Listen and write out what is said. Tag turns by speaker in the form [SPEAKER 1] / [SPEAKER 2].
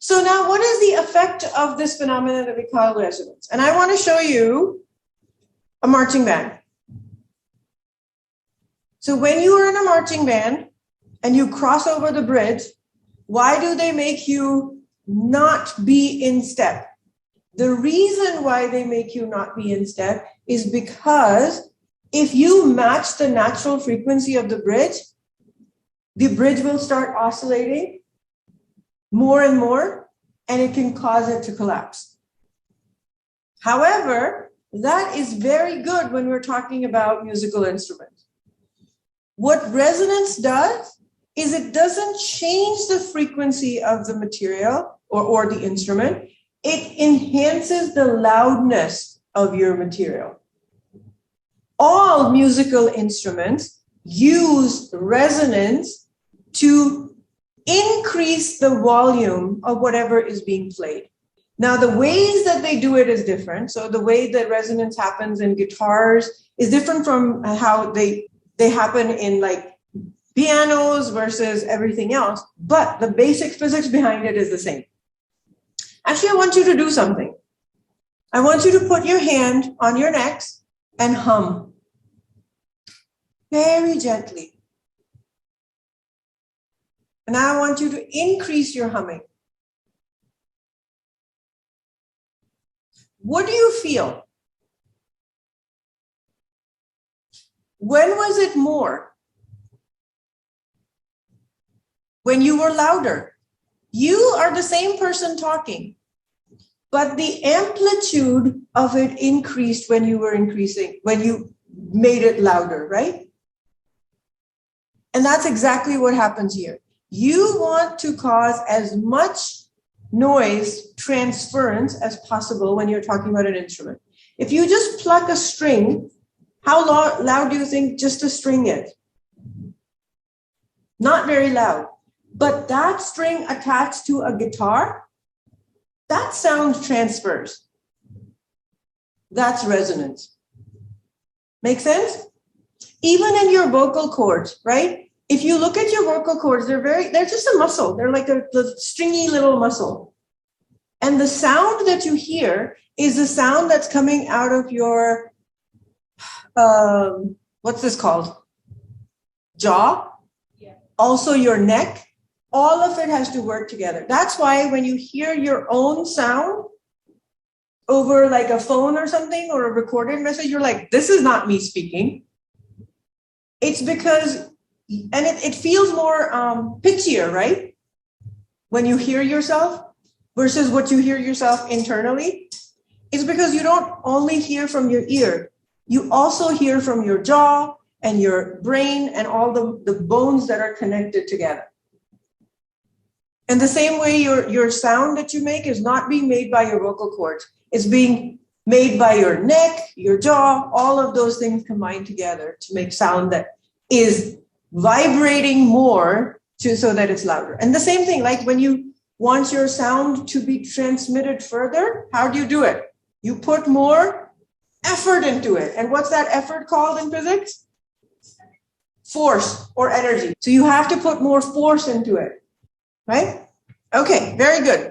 [SPEAKER 1] So now what is the effect of this phenomenon that we call resonance? And I want to show you a marching band. So when you are in a marching band and you cross over the bridge, why do they make you not be in step? The reason why they make you not be in step is because if you match the natural frequency of the bridge will start oscillating more and more, and it can cause it to collapse. However, that is very good when we're talking about musical instruments. What resonance does is it doesn't change the frequency of the material or the instrument. It enhances the loudness of your material. All musical instruments use resonance to increase the volume of whatever is being played. Now, the ways that they do it is different. So the way that resonance happens in guitars is different from how they happen in like pianos versus everything else. But the basic physics behind it is the same. Actually, I want you to do something. I want you to put your hand on your necks and hum very gently. And I want you to increase your humming. What do you feel? When was it more? When you were louder. You are the same person talking, but the amplitude of it increased when you were increasing, when you made it louder, right? And that's exactly what happens here. You want to cause as much noise transference as possible when you're talking about an instrument. If you just pluck a string, how loud do you think just a string is? Not very loud. But that string attached to a guitar, that sound transfers. That's resonance. Make sense? Even in your vocal cords, right? If you look at your vocal cords, they're just a muscle. They're like a stringy little muscle. And the sound that you hear is the sound that's coming out of your, what's this called? Jaw? Yeah. Also your neck. All of it has to work together. That's why when you hear your own sound over like a phone or something or a recorded message, you're like, this is not me speaking. It's because, and it feels more pitchier, right? When you hear yourself versus what you hear yourself internally. It's because you don't only hear from your ear. You also hear from your jaw and your brain and all the bones that are connected together. And the same way your sound that you make is not being made by your vocal cords. It's being made by your neck, your jaw, all of those things combined together to make sound that is vibrating more so that it's louder. And the same thing, like when you want your sound to be transmitted further, how do you do it? You put more effort into it. And what's that effort called in physics? Force or energy. So you have to put more force into it. Right? Okay, very good.